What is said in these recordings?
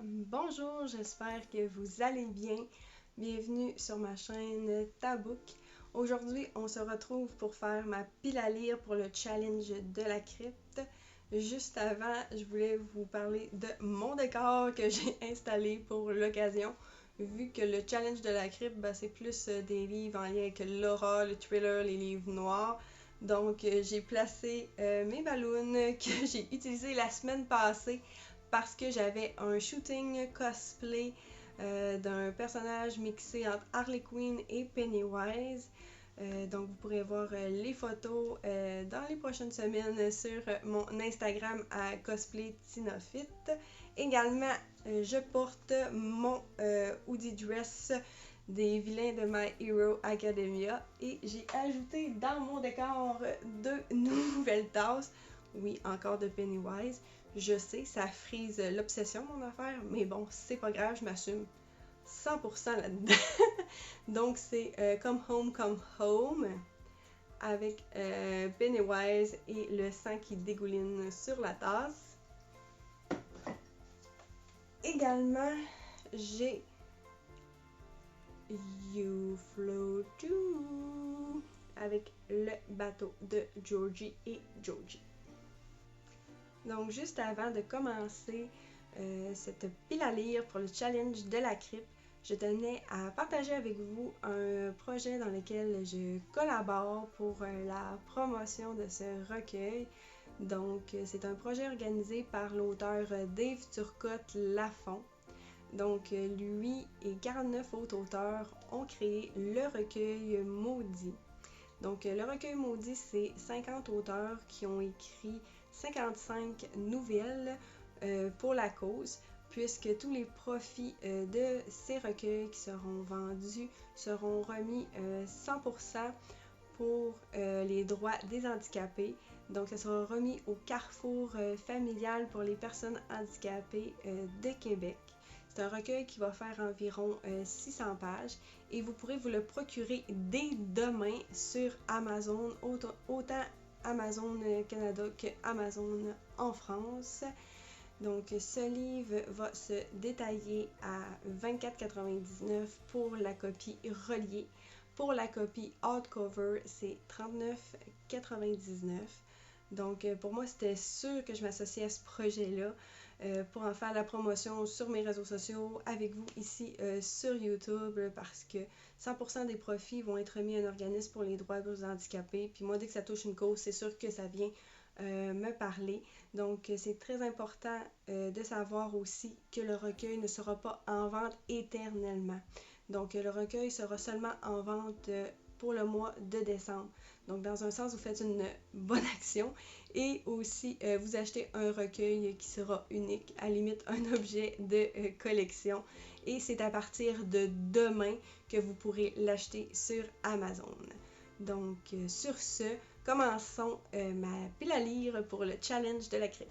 Bonjour, j'espère que vous allez bien. Bienvenue sur ma chaîne Tabook. Aujourd'hui, on se retrouve pour faire ma pile à lire pour le challenge de la crypte. Juste avant, je voulais vous parler de mon décor que j'ai installé pour l'occasion. Vu que le challenge de la crypte, c'est plus des livres en lien avec l'horreur, le thriller, les livres noirs. Donc, j'ai placé mes ballons que j'ai utilisés la semaine passée parce que j'avais un shooting cosplay d'un personnage mixé entre Harley Quinn et Pennywise. Donc vous pourrez voir les photos dans les prochaines semaines sur mon Instagram à Cosplay Tinafit. Également, je porte mon hoodie dress des vilains de My Hero Academia et j'ai ajouté dans mon décor deux nouvelles tasses. Oui, encore de Pennywise. Je sais, ça frise l'obsession, mon affaire, mais bon, c'est pas grave, je m'assume 100% là-dedans. Donc, c'est Come Home avec Pennywise et le sang qui dégouline sur la tasse. Également, j'ai You Float Too avec le bateau de Georgie et Georgie. Donc, juste avant de commencer cette pile à lire pour le challenge de la crypte, je tenais à partager avec vous un projet dans lequel je collabore pour la promotion de ce recueil. Donc, c'est un projet organisé par l'auteur Dave Turcotte-Lafont. Donc, lui et 49 autres auteurs ont créé le recueil Maudit. Donc, le recueil Maudit, c'est 50 auteurs qui ont écrit 55 nouvelles pour la cause, puisque tous les profits de ces recueils qui seront vendus seront remis 100% pour les droits des handicapés. Donc, ça sera remis au Carrefour familial pour les personnes handicapées de Québec. C'est un recueil qui va faire environ 600 pages et vous pourrez vous le procurer dès demain sur Amazon, autant Amazon Canada que Amazon en France. Donc, ce livre va se détailler à 24,99 pour la copie reliée. Pour la copie hardcover, c'est 39,99. Donc, pour moi, c'était sûr que je m'associais à ce projet-là pour en faire la promotion sur mes réseaux sociaux, avec vous ici sur YouTube, parce que 100% des profits vont être remis à un organisme pour les droits des handicapés. Puis moi, dès que ça touche une cause, c'est sûr que ça vient me parler. Donc, c'est très important de savoir aussi que le recueil ne sera pas en vente éternellement. Donc, le recueil sera seulement en vente pour le mois de décembre. Donc, dans un sens, vous faites une bonne action et aussi vous achetez un recueil qui sera unique, à la limite un objet de collection. Et c'est à partir de demain que vous pourrez l'acheter sur Amazon. Donc, sur ce, commençons ma pile à lire pour le challenge de la crypte.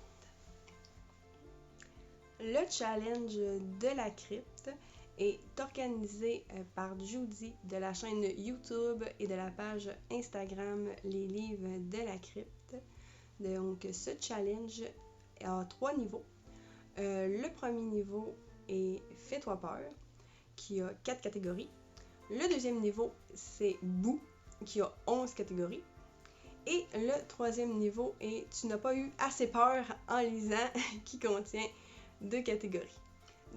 Le challenge de la crypte est organisé par Judy de la chaîne YouTube et de la page Instagram Les Livres de la Crypte. Donc, ce challenge a 3 niveaux. Le premier niveau est Fais-toi peur, qui a 4 catégories. Le deuxième niveau, c'est Bou, qui a 11 catégories. Et le troisième niveau est Tu n'as pas eu assez peur en lisant, qui contient 2 catégories.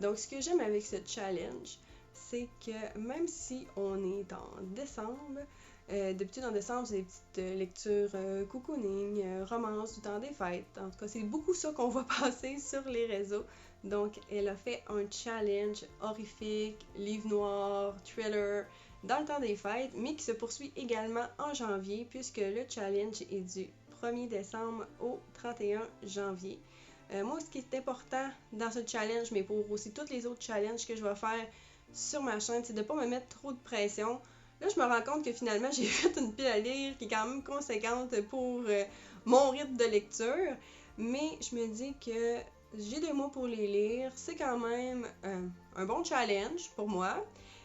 Donc, ce que j'aime avec ce challenge, c'est que même si on est en décembre, d'habitude en décembre, c'est des petites lectures cocooning, romances du temps des fêtes. En tout cas, c'est beaucoup ça qu'on voit passer sur les réseaux. Donc, elle a fait un challenge horrifique, livre noir, thriller, dans le temps des fêtes, mais qui se poursuit également en janvier, puisque le challenge est du 1er décembre au 31 janvier. Moi, ce qui est important dans ce challenge, mais pour aussi tous les autres challenges que je vais faire sur ma chaîne, c'est de ne pas me mettre trop de pression. Là, je me rends compte que finalement, j'ai fait une pile à lire qui est quand même conséquente pour mon rythme de lecture. Mais je me dis que j'ai 2 mois pour les lire. C'est quand même un bon challenge pour moi.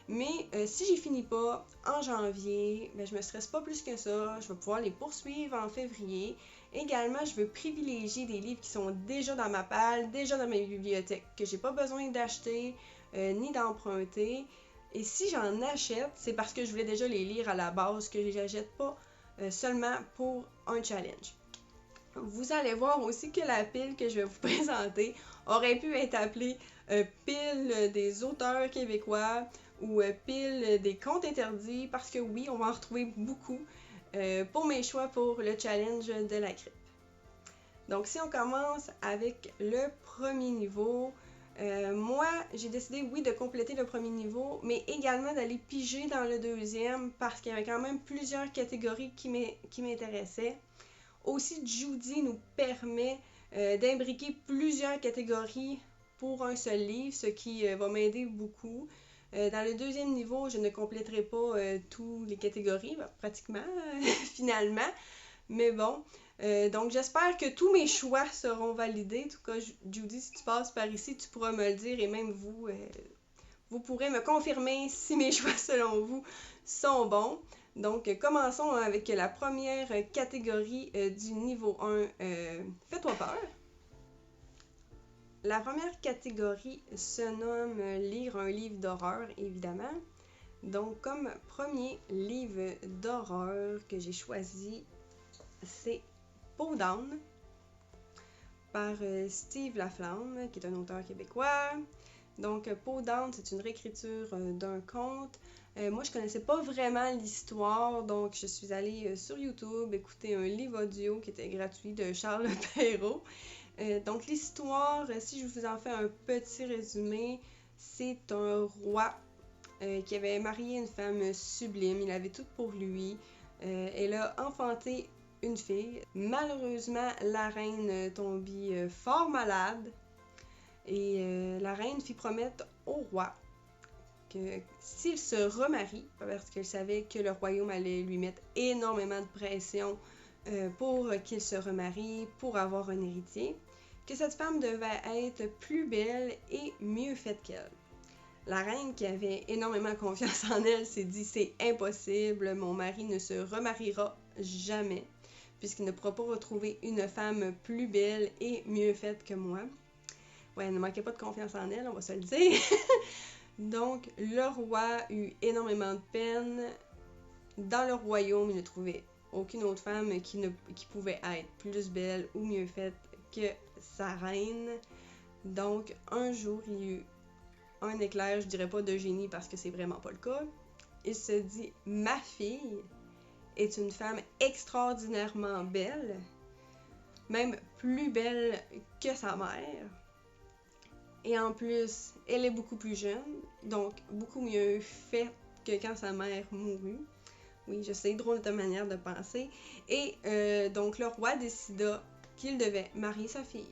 Mais si j'y finis pas en janvier, je me stresse pas plus que ça. Je vais pouvoir les poursuivre en février. Également, je veux privilégier des livres qui sont déjà dans ma palle, déjà dans ma bibliothèque, que j'ai pas besoin d'acheter ni d'emprunter. Et si j'en achète, c'est parce que je voulais déjà les lire à la base, que je les achète pas seulement pour un challenge. Vous allez voir aussi que la pile que je vais vous présenter aurait pu être appelée pile des auteurs québécois ou pile des contes interdits, parce que oui, on va en retrouver beaucoup pour mes choix pour le challenge de la crypte. Donc si on commence avec le premier niveau, moi j'ai décidé oui de compléter le premier niveau, mais également d'aller piger dans le deuxième parce qu'il y avait quand même plusieurs catégories qui m'intéressaient. Aussi, Judy nous permet d'imbriquer plusieurs catégories pour un seul livre, ce qui va m'aider beaucoup. Dans le deuxième niveau, je ne compléterai pas toutes les catégories, pratiquement, finalement. Mais bon, donc j'espère que tous mes choix seront validés. En tout cas, Judy, si tu passes par ici, tu pourras me le dire et même vous, vous pourrez me confirmer si mes choix selon vous sont bons. Donc, commençons avec la première catégorie du niveau 1. Fais-toi peur. La première catégorie se nomme lire un livre d'horreur, évidemment. Donc, comme premier livre d'horreur que j'ai choisi, c'est Peau d'âne par Steve Laflamme, qui est un auteur québécois. Donc, Peau d'âne, c'est une réécriture d'un conte. Moi, je connaissais pas vraiment l'histoire, donc je suis allée sur YouTube écouter un livre audio qui était gratuit de Charles Perrault. Donc, l'histoire, si je vous en fais un petit résumé, c'est un roi qui avait marié une femme sublime. Il avait tout pour lui. Elle a enfanté une fille. Malheureusement, la reine tombit fort malade. Et la reine fit promettre au roi que s'il se remarie, parce qu'elle savait que le royaume allait lui mettre énormément de pression pour qu'il se remarie, pour avoir un héritier, que cette femme devait être plus belle et mieux faite qu'elle. La reine, qui avait énormément confiance en elle, s'est dit « c'est impossible, mon mari ne se remariera jamais, puisqu'il ne pourra pas retrouver une femme plus belle et mieux faite que moi. » Ouais, elle ne manquait pas de confiance en elle, on va se le dire. Donc, le roi eut énormément de peine. Dans le royaume, il ne trouvait aucune autre femme qui pouvait être plus belle ou mieux faite que sa reine. Donc, un jour, il y eut un éclair, je dirais pas de génie parce que c'est vraiment pas le cas. Il se dit « ma fille est une femme extraordinairement belle, même plus belle que sa mère. Et en plus, elle est beaucoup plus jeune, donc beaucoup mieux faite que quand sa mère mourut. » Oui, je sais, drôle de manière de penser. Et donc le roi décida qu'il devait marier sa fille.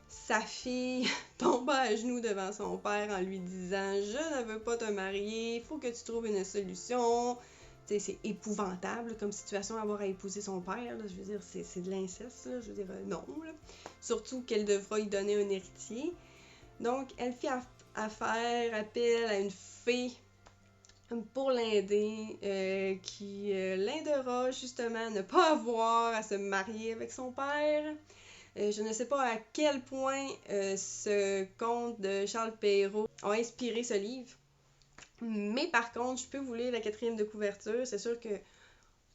Sa fille tomba à genoux devant son père en lui disant « je ne veux pas te marier, il faut que tu trouves une solution. » Tu sais, c'est épouvantable comme situation avoir à épouser son père. Là. Je veux dire, c'est de l'inceste. Là. Je veux dire, non. Là. Surtout qu'elle devra y donner un héritier. Donc, elle fit affaire, appel à une fée pour l'aider, qui l'aidera justement à ne pas avoir à se marier avec son père. Je ne sais pas à quel point ce conte de Charles Perrault a inspiré ce livre. Mais par contre, je peux vous lire la 4e de couverture. C'est sûr que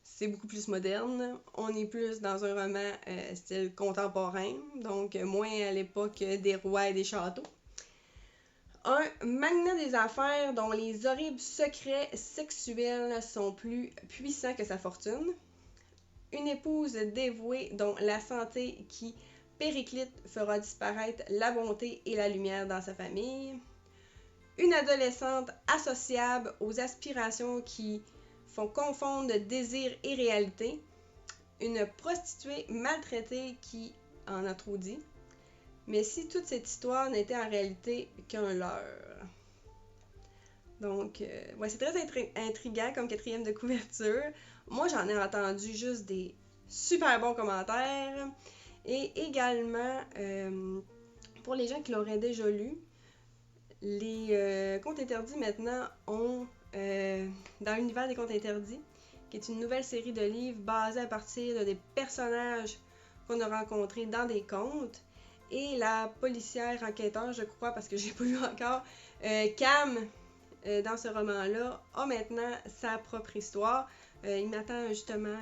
c'est beaucoup plus moderne. On est plus dans un roman style contemporain, donc moins à l'époque des rois et des châteaux. Un magnat des affaires dont les horribles secrets sexuels sont plus puissants que sa fortune. Une épouse dévouée dont la santé qui périclite fera disparaître la bonté et la lumière dans sa famille. Une adolescente associable aux aspirations qui font confondre désir et réalité. Une prostituée maltraitée qui en a trop dit. Mais si toute cette histoire n'était en réalité qu'un leurre. Donc, ouais, c'est très intriguant comme 4e de couverture. Moi, j'en ai entendu juste des super bons commentaires. Et également, pour les gens qui l'auraient déjà lu, les Contes interdits maintenant ont, dans l'univers des Contes interdits, qui est une nouvelle série de livres basée à partir des personnages qu'on a rencontrés dans des contes. Et la policière enquêteur, je crois, parce que j'ai pas lu encore, Cam, dans ce roman-là, a maintenant sa propre histoire. Il m'attend justement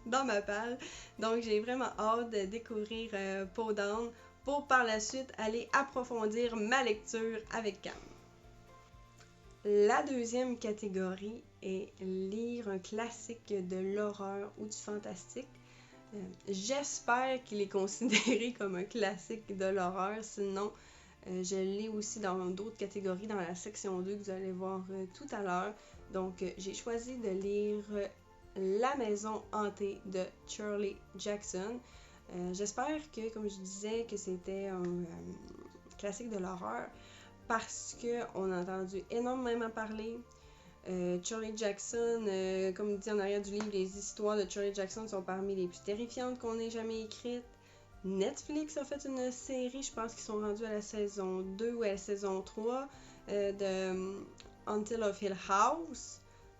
dans ma palle. Donc j'ai vraiment hâte de découvrir Peau d'âne pour par la suite aller approfondir ma lecture avec Cam. La deuxième catégorie est lire un classique de l'horreur ou du fantastique. J'espère qu'il est considéré comme un classique de l'horreur, sinon je l'ai aussi dans d'autres catégories dans la section 2 que vous allez voir tout à l'heure. Donc j'ai choisi de lire La maison hantée de Shirley Jackson. J'espère que, comme je disais, que c'était un classique de l'horreur parce qu'on a entendu énormément parler. Shirley Jackson, comme dit en arrière du livre, les histoires de Shirley Jackson sont parmi les plus terrifiantes qu'on ait jamais écrites. Netflix a fait une série, je pense qu'ils sont rendus à la saison 2 ou à la saison 3 de Until of Hill House.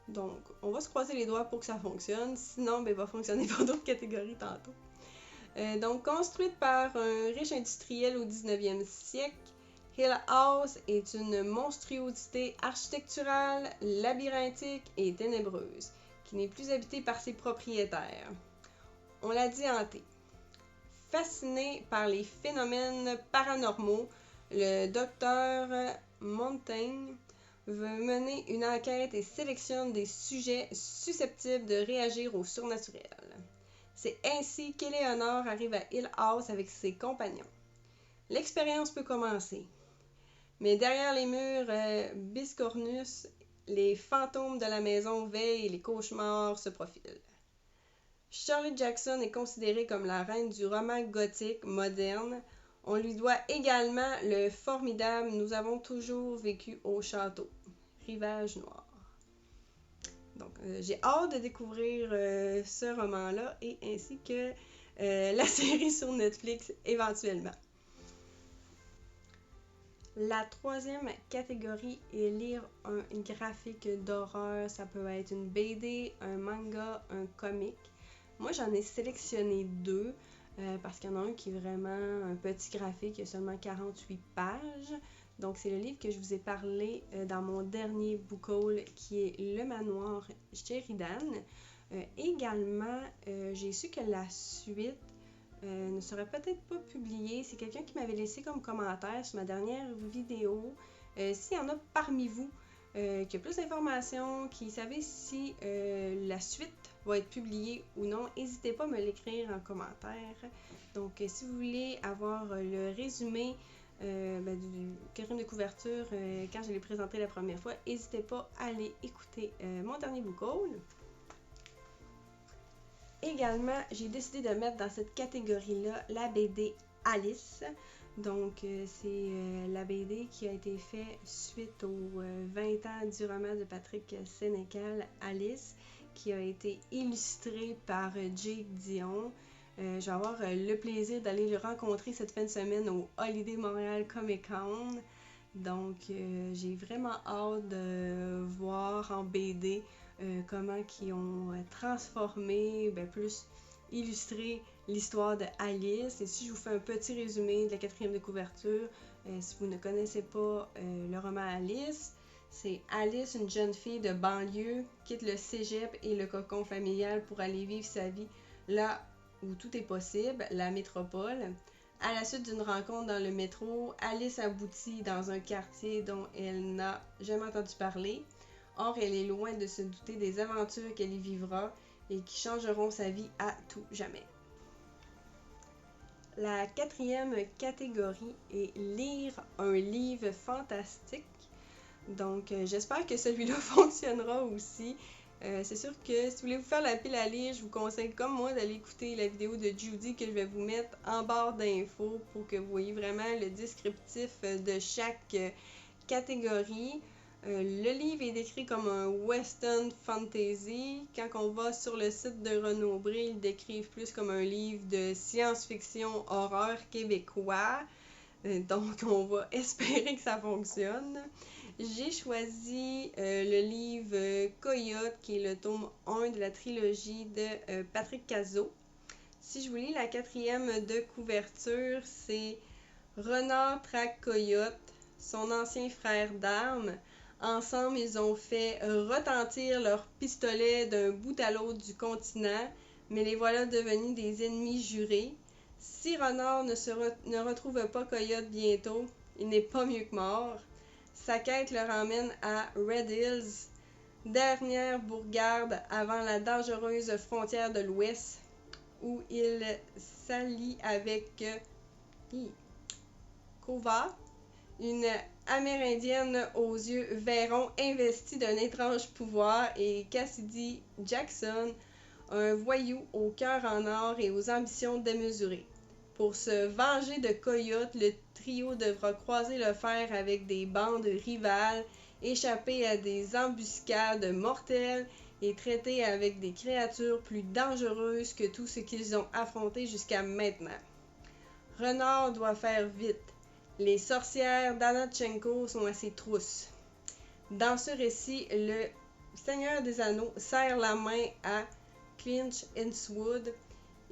Donc, on va se croiser les doigts pour que ça fonctionne. Sinon, il va fonctionner pour d'autres catégories tantôt. Donc, construite par un riche industriel au 19e siècle, Hill House est une monstruosité architecturale, labyrinthique et ténébreuse, qui n'est plus habitée par ses propriétaires. On l'a dit hantée. Fasciné par les phénomènes paranormaux, le docteur Montaigne veut mener une enquête et sélectionne des sujets susceptibles de réagir au surnaturel. C'est ainsi qu'Éléonore arrive à Hill House avec ses compagnons. L'expérience peut commencer. Mais derrière les murs biscornus, les fantômes de la maison veillent et les cauchemars se profilent. Shirley Jackson est considérée comme la reine du roman gothique moderne. On lui doit également le formidable « Nous avons toujours vécu au château », Rivage noir. Donc, j'ai hâte de découvrir ce roman-là et ainsi que la série sur Netflix éventuellement. La troisième catégorie est lire un graphique d'horreur. Ça peut être une BD, un manga, un comic. Moi, j'en ai sélectionné deux parce qu'il y en a un qui est vraiment un petit graphique, il y a seulement 48 pages. Donc, c'est le livre que je vous ai parlé dans mon dernier book haul qui est Le Manoir Sheridan. Également, j'ai su que la suite ne serait peut-être pas publié. C'est quelqu'un qui m'avait laissé comme commentaire sur ma dernière vidéo. S'il y en a parmi vous qui a plus d'informations, qui savait si la suite va être publiée ou non, n'hésitez pas à me l'écrire en commentaire. Donc, si vous voulez avoir le résumé du quatrième de couverture quand je l'ai présenté la première fois, n'hésitez pas à aller écouter mon dernier book haul. Également, j'ai décidé de mettre dans cette catégorie-là la BD Alice. Donc, c'est la BD qui a été faite suite aux 20 ans du roman de Patrick Sénécal, Alice, qui a été illustré par Jake Dion. Je vais avoir le plaisir d'aller le rencontrer cette fin de semaine au Holiday Montréal Comic Con. Donc, j'ai vraiment hâte de voir en BD comment ils ont transformé, plus illustré l'histoire de Alice. Et si je vous fais un petit résumé de la quatrième de couverture, si vous ne connaissez pas le roman Alice, c'est Alice, une jeune fille de banlieue, quitte le cégep et le cocon familial pour aller vivre sa vie là où tout est possible, la métropole. À la suite d'une rencontre dans le métro, Alice aboutit dans un quartier dont elle n'a jamais entendu parler. Or, elle est loin de se douter des aventures qu'elle y vivra et qui changeront sa vie à tout jamais. La quatrième catégorie est lire un livre fantastique. Donc, j'espère que celui-là fonctionnera aussi. C'est sûr que si vous voulez vous faire la pile à lire, je vous conseille comme moi d'aller écouter la vidéo de Judy que je vais vous mettre en barre d'infos pour que vous voyez vraiment le descriptif de chaque catégorie. Le livre est décrit comme un western fantasy. Quand on va sur le site de Renaud Bré, ils le décrivent plus comme un livre de science-fiction horreur québécois. Donc, on va espérer que ça fonctionne. J'ai choisi le livre Coyote, qui est le tome 1 de la trilogie de Patrick Cazot. Si je vous lis la 4e de couverture, c'est Renard traque Coyote, son ancien frère d'armes. Ensemble, ils ont fait retentir leurs pistolets d'un bout à l'autre du continent, mais les voilà devenus des ennemis jurés. Si Renard ne retrouve pas Coyote bientôt, il n'est pas mieux que mort. Sa quête le ramène à Red Hills, dernière bourgade avant la dangereuse frontière de l'Ouest, où il s'allie avec Kova, une Amérindienne aux yeux verrons investie d'un étrange pouvoir, et Cassidy Jackson, un voyou au cœur en or et aux ambitions démesurées. Pour se venger de Coyote, le trio devra croiser le fer avec des bandes rivales, échapper à des embuscades mortelles et traiter avec des créatures plus dangereuses que tout ce qu'ils ont affronté jusqu'à maintenant. Renard doit faire vite. Les sorcières d'Anatchenko sont à ses trousses. Dans ce récit, le Seigneur des Anneaux serre la main à Clint Eastwood.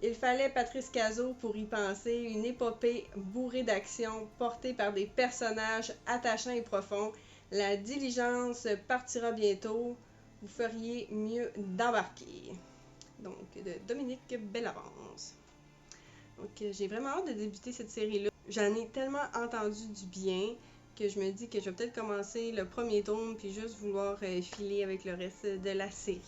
Il fallait Patrice Cazot pour y penser, une épopée bourrée d'action, portée par des personnages attachants et profonds. La diligence partira bientôt. Vous feriez mieux d'embarquer. Donc, de Dominique Bellavance. Donc, j'ai vraiment hâte de débuter cette série-là. J'en ai tellement entendu du bien que je me dis que je vais peut-être commencer le premier tome puis juste vouloir filer avec le reste de la série.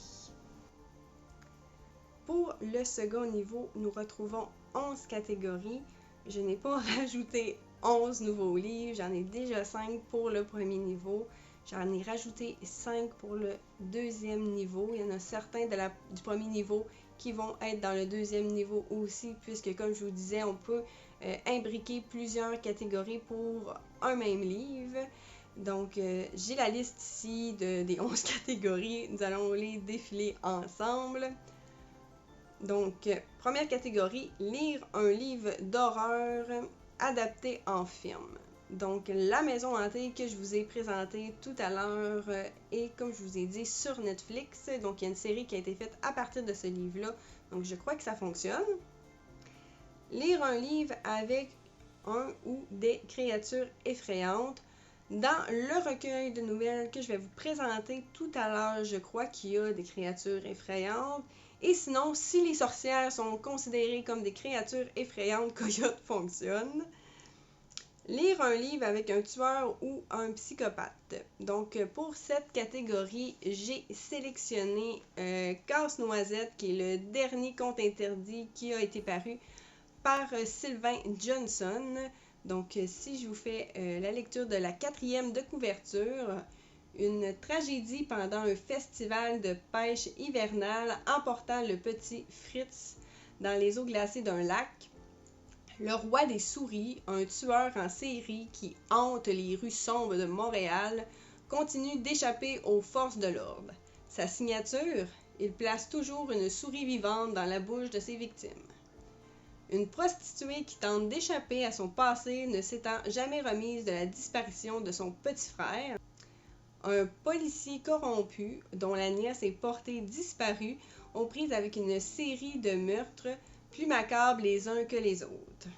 Pour le second niveau, nous retrouvons 11 catégories. Je n'ai pas rajouté 11 nouveaux livres, j'en ai déjà 5 pour le premier niveau. J'en ai rajouté 5 pour le deuxième niveau. Il y en a certains du premier niveau qui vont être dans le deuxième niveau aussi, puisque comme je vous disais, on peut imbriquer plusieurs catégories pour un même livre. Donc, j'ai la liste ici des 11 catégories. Nous allons les défiler ensemble. Donc, première catégorie, lire un livre d'horreur adapté en film. Donc, La Maison hantée que je vous ai présentée tout à l'heure est, comme je vous ai dit, sur Netflix. Donc, il y a une série qui a été faite à partir de ce livre-là. Donc, je crois que ça fonctionne. Lire un livre avec un ou des créatures effrayantes. Dans le recueil de nouvelles que je vais vous présenter tout à l'heure, je crois qu'il y a des créatures effrayantes. Et sinon, si les sorcières sont considérées comme des créatures effrayantes, Coyote fonctionne. Lire un livre avec un tueur ou un psychopathe. Donc, pour cette catégorie, j'ai sélectionné Casse-Noisette, qui est le dernier conte interdit qui a été paru par Sylvain Johnson. Donc, si je vous fais la lecture de la 4e de couverture, une tragédie pendant un festival de pêche hivernale emportant le petit Fritz dans les eaux glacées d'un lac. Le roi des souris, un tueur en série qui hante les rues sombres de Montréal, continue d'échapper aux forces de l'ordre. Sa signature, il place toujours une souris vivante dans la bouche de ses victimes. Une prostituée qui tente d'échapper à son passé ne s'étant jamais remise de la disparition de son petit frère. Un policier corrompu, dont la nièce est portée disparue, aux prises avec une série de meurtres plus macabres les uns que les autres.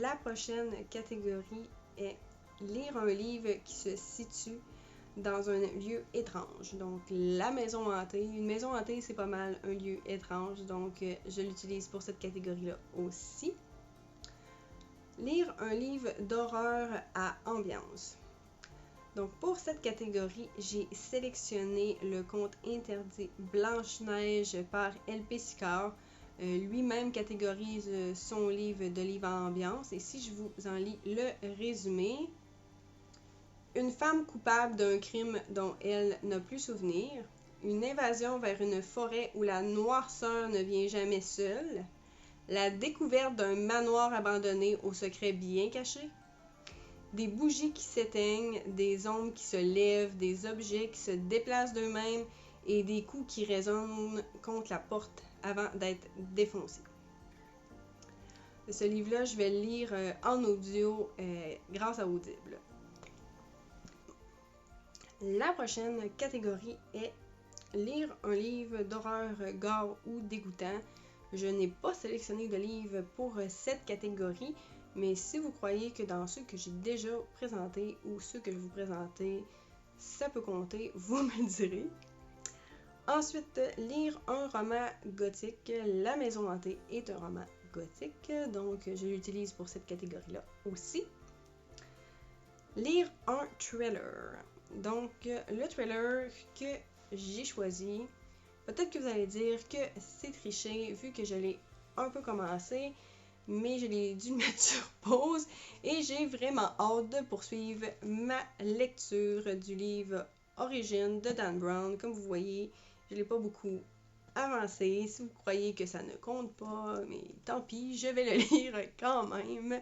La prochaine catégorie est lire un livre qui se situe dans un lieu étrange. Donc, la maison hantée. Une maison hantée, c'est pas mal un lieu étrange, donc je l'utilise pour cette catégorie-là aussi. Lire un livre d'horreur à ambiance. Donc, pour cette catégorie, j'ai sélectionné le conte interdit Blanche-Neige par L.P. Sicard. Lui-même catégorise son livre de livre à ambiance. Et si je vous en lis le résumé, une femme coupable d'un crime dont elle n'a plus souvenir, une invasion vers une forêt où la noirceur ne vient jamais seule, la découverte d'un manoir abandonné au secret bien caché, des bougies qui s'éteignent, des ombres qui se lèvent, des objets qui se déplacent d'eux-mêmes et des coups qui résonnent contre la porte avant d'être défoncés. Ce livre-là, je vais le lire en audio grâce à Audible. La prochaine catégorie est lire un livre d'horreur, gore ou dégoûtant. Je n'ai pas sélectionné de livre pour cette catégorie, mais si vous croyez que dans ceux que j'ai déjà présentés ou ceux que je vous présentais, ça peut compter, vous me le direz. Ensuite, lire un roman gothique. La Maison hantée est un roman gothique, donc je l'utilise pour cette catégorie-là aussi. Lire un thriller. Donc, le thriller que j'ai choisi, peut-être que vous allez dire que c'est triché vu que je l'ai un peu commencé, mais je l'ai dû mettre sur pause et j'ai vraiment hâte de poursuivre ma lecture du livre Origine de Dan Brown. Comme vous voyez, je ne l'ai pas beaucoup avancé. Si vous croyez que ça ne compte pas, mais tant pis, je vais le lire quand même.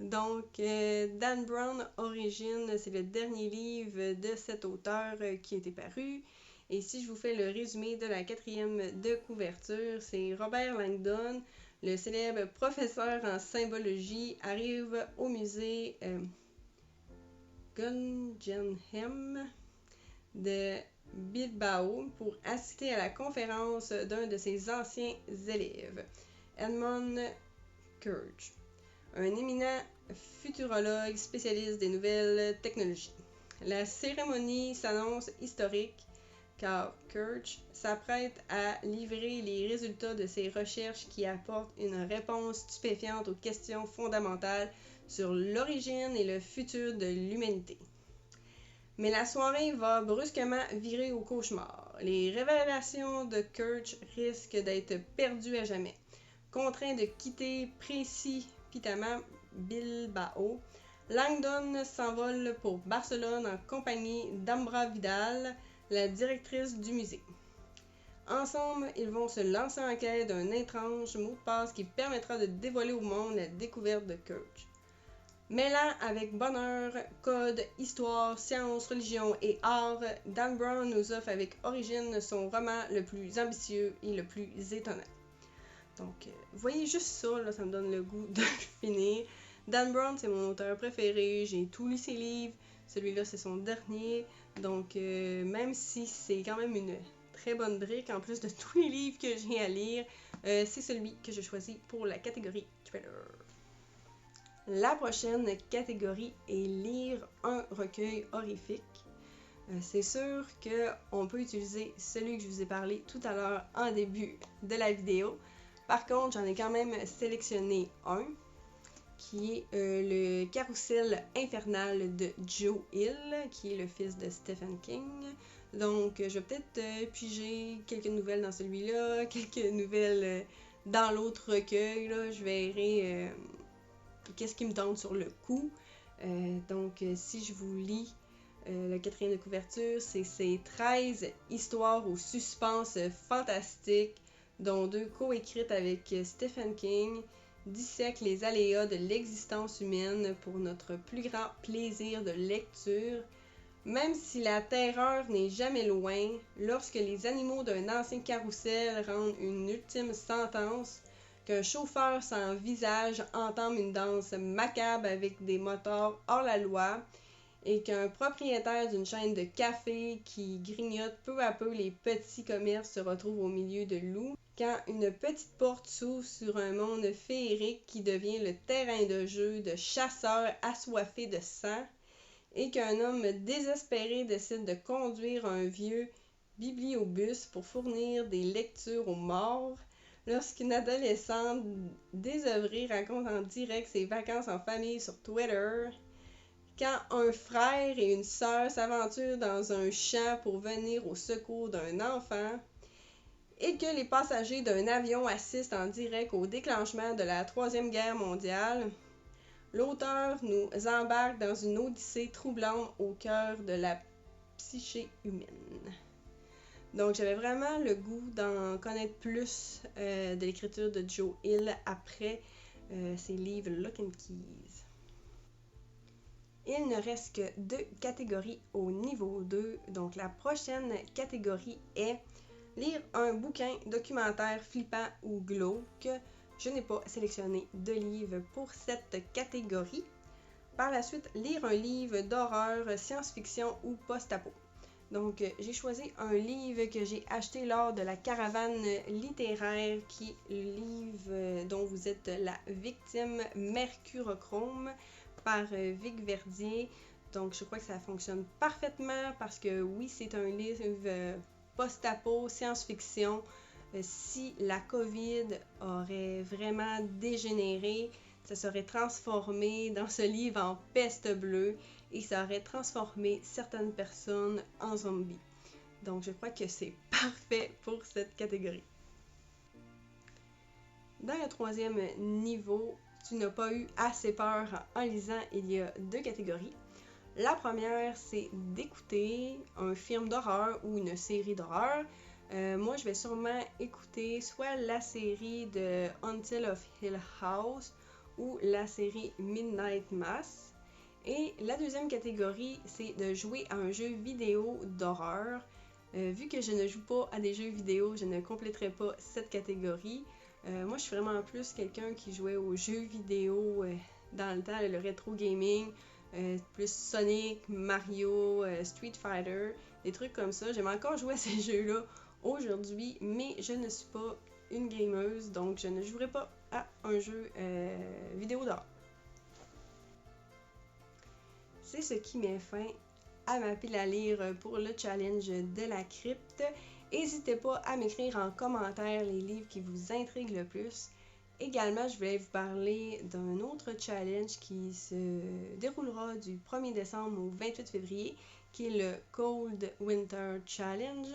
Donc, Dan Brown Origine, c'est le dernier livre de cet auteur qui était paru. Et si je vous fais le résumé de la 4e de couverture, c'est Robert Langdon, le célèbre professeur en symbologie, arrive au musée Guggenheim de Bilbao pour assister à la conférence d'un de ses anciens élèves, Edmund Kirch, un éminent futurologue spécialiste des nouvelles technologies. La cérémonie s'annonce historique car Kirch s'apprête à livrer les résultats de ses recherches qui apportent une réponse stupéfiante aux questions fondamentales sur l'origine et le futur de l'humanité. Mais la soirée va brusquement virer au cauchemar. Les révélations de Kirch risquent d'être perdues à jamais. Contraint de quitter précipitamment Bilbao, Langdon s'envole pour Barcelone en compagnie d'Ambra Vidal, la directrice du musée. Ensemble, ils vont se lancer en quête d'un étrange mot de passe qui permettra de dévoiler au monde la découverte de Kirch. Mêlant avec bonheur, code, histoire, science, religion et art, Dan Brown nous offre avec Origine son roman le plus ambitieux et le plus étonnant. Donc, voyez juste ça, là, ça me donne le goût de le finir. Dan Brown, c'est mon auteur préféré, j'ai tout lu ses livres, celui-là c'est son dernier, donc même si c'est quand même une très bonne brique, en plus de tous les livres que j'ai à lire, c'est celui que j'ai choisi pour la catégorie thriller. La prochaine catégorie est lire un recueil horrifique. C'est sûr qu'on peut utiliser celui que je vous ai parlé tout à l'heure en début de la vidéo. Par contre, j'en ai quand même sélectionné un qui est le Carrousel infernal de Joe Hill, qui est le fils de Stephen King. Donc, je vais peut-être piger quelques nouvelles dans celui-là, quelques nouvelles dans l'autre recueil. Là. Je verrai qu'est-ce qui me tente sur le coup. Donc, si je vous lis le 4e de couverture, c'est ces 13 histoires au suspense fantastique, dont 2 co-écrites avec Stephen King, dissèquent les aléas de l'existence humaine pour notre plus grand plaisir de lecture. Même si la terreur n'est jamais loin, lorsque les animaux d'un ancien carrousel rendent une ultime sentence, qu'un chauffeur sans visage entame une danse macabre avec des motards hors la loi, et qu'un propriétaire d'une chaîne de café qui grignote peu à peu les petits commerces se retrouve au milieu de loups, quand une petite porte s'ouvre sur un monde féerique qui devient le terrain de jeu de chasseurs assoiffés de sang, et qu'un homme désespéré décide de conduire un vieux bibliobus pour fournir des lectures aux morts, lorsqu'une adolescente désœuvrée raconte en direct ses vacances en famille sur Twitter, quand un frère et une sœur s'aventurent dans un champ pour venir au secours d'un enfant, et que les passagers d'un avion assistent en direct au déclenchement de la Troisième Guerre mondiale, l'auteur nous embarque dans une odyssée troublante au cœur de la psyché humaine. Donc, j'avais vraiment le goût d'en connaître plus de l'écriture de Joe Hill après ses livres Lock and Keys. Il ne reste que 2 catégories au niveau 2. Donc, la prochaine catégorie est lire un bouquin documentaire flippant ou glauque. Je n'ai pas sélectionné de livre pour cette catégorie. Par la suite, lire un livre d'horreur, science-fiction ou post-apo. Donc, j'ai choisi un livre que j'ai acheté lors de la caravane littéraire, qui est le livre dont vous êtes la victime, Mercurochrome, par Vic Verdier. Donc, je crois que ça fonctionne parfaitement parce que oui, c'est un livre post-apo, science-fiction. Si la COVID aurait vraiment dégénéré, ça serait transformé dans ce livre en peste bleue et ça aurait transformé certaines personnes en zombies. Donc je crois que c'est parfait pour cette catégorie. Dans le troisième niveau, tu n'as pas eu assez peur en lisant, il y a 2 catégories. La première, c'est d'écouter un film d'horreur ou une série d'horreur. Moi, je vais sûrement écouter soit la série de Haunted of Hill House ou la série Midnight Mass. Et la deuxième catégorie, c'est de jouer à un jeu vidéo d'horreur. Vu que je ne joue pas à des jeux vidéo, je ne compléterai pas cette catégorie. Moi, je suis vraiment plus quelqu'un qui jouait aux jeux vidéo dans le temps, le rétro gaming, plus Sonic, Mario, Street Fighter, des trucs comme ça. J'aime encore jouer à ces jeux-là aujourd'hui, mais je ne suis pas une gameuse, donc je ne jouerai pas à un jeu vidéo d'horreur. C'est ce qui met fin à ma pile à lire pour le challenge de la crypte. N'hésitez pas à m'écrire en commentaire les livres qui vous intriguent le plus. Également, je voulais vous parler d'un autre challenge qui se déroulera du 1er décembre au 28 février, qui est le Cold Winter Challenge.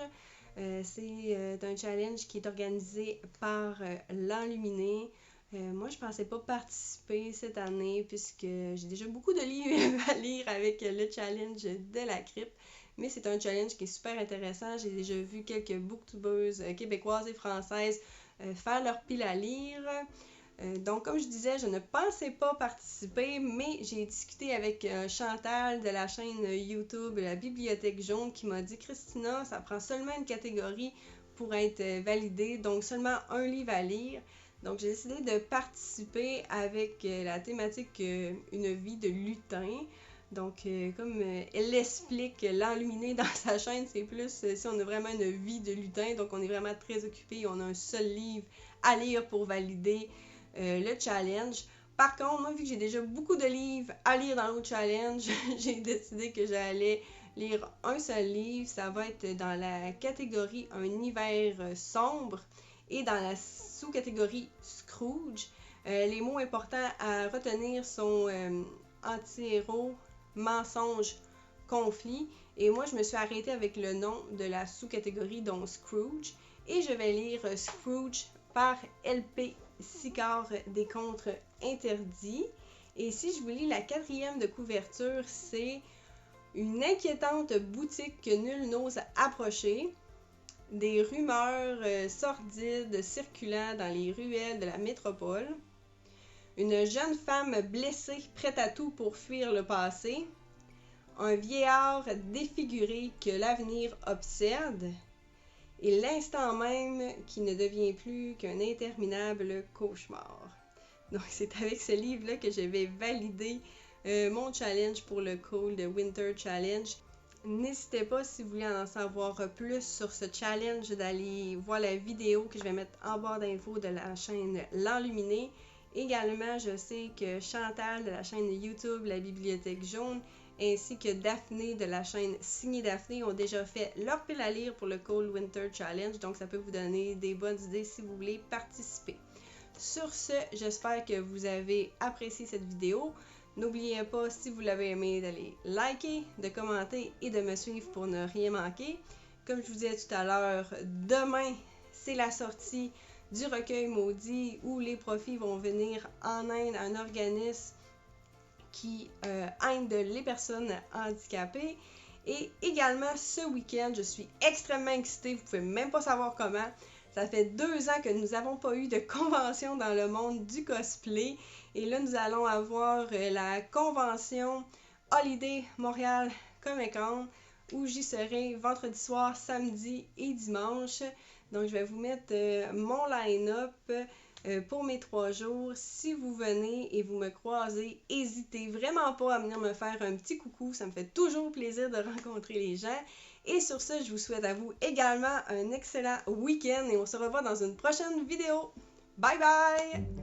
C'est un challenge qui est organisé par l'Enluminé. Moi, je pensais pas participer cette année puisque j'ai déjà beaucoup de livres à lire avec le challenge de la crypte. Mais c'est un challenge qui est super intéressant. J'ai déjà vu quelques booktubeuses québécoises et françaises faire leur pile à lire. Donc, comme je disais, je ne pensais pas participer, mais j'ai discuté avec Chantal de la chaîne YouTube La Bibliothèque Jaune qui m'a dit « Christina, ça prend seulement une catégorie pour être validée, donc seulement un livre à lire. » Donc, j'ai décidé de participer avec la thématique Une vie de lutin. Donc, comme elle l'explique, l'enluminé dans sa chaîne, c'est plus si on a vraiment une vie de lutin. Donc, on est vraiment très occupé. On a un seul livre à lire pour valider le challenge. Par contre, moi, vu que j'ai déjà beaucoup de livres à lire dans l'autre challenge, j'ai décidé que j'allais lire un seul livre. Ça va être dans la catégorie Un hiver sombre et dans la sous-catégorie Scrooge. Les mots importants à retenir sont anti-héros, mensonge, conflit. Et moi, je me suis arrêtée avec le nom de la sous-catégorie, donc Scrooge. Et je vais lire Scrooge par L.P. Sicard des Contes Interdits. Et si je vous lis la 4e de couverture, c'est une inquiétante boutique que nul n'ose approcher. Des rumeurs sordides circulant dans les ruelles de la métropole. Une jeune femme blessée, prête à tout pour fuir le passé. Un vieillard défiguré que l'avenir obsède. Et l'instant même qui ne devient plus qu'un interminable cauchemar. Donc c'est avec ce livre-là que je vais valider mon challenge pour le Cold Winter Challenge. N'hésitez pas, si vous voulez en savoir plus sur ce challenge, d'aller voir la vidéo que je vais mettre en barre d'infos de la chaîne L'Enluminé. Également, je sais que Chantal de la chaîne YouTube La Bibliothèque Jaune ainsi que Daphné de la chaîne Signée Daphné ont déjà fait leur pile à lire pour le Cold Winter Challenge, donc ça peut vous donner des bonnes idées si vous voulez participer. Sur ce, j'espère que vous avez apprécié cette vidéo. N'oubliez pas, si vous l'avez aimé, d'aller liker, de commenter et de me suivre pour ne rien manquer. Comme je vous disais tout à l'heure, demain, c'est la sortie du recueil maudit où les profits vont venir en aide à un organisme qui aide les personnes handicapées. Et également, ce week-end, je suis extrêmement excitée, vous pouvez même pas savoir comment. Ça fait 2 ans que nous n'avons pas eu de convention dans le monde du cosplay. Et là, nous allons avoir la convention Holiday Montréal Comic Con où j'y serai vendredi soir, samedi et dimanche. Donc, je vais vous mettre mon line-up pour mes 3 jours. Si vous venez et vous me croisez, n'hésitez vraiment pas à venir me faire un petit coucou. Ça me fait toujours plaisir de rencontrer les gens. Et sur ce, je vous souhaite à vous également un excellent week-end et on se revoit dans une prochaine vidéo. Bye bye!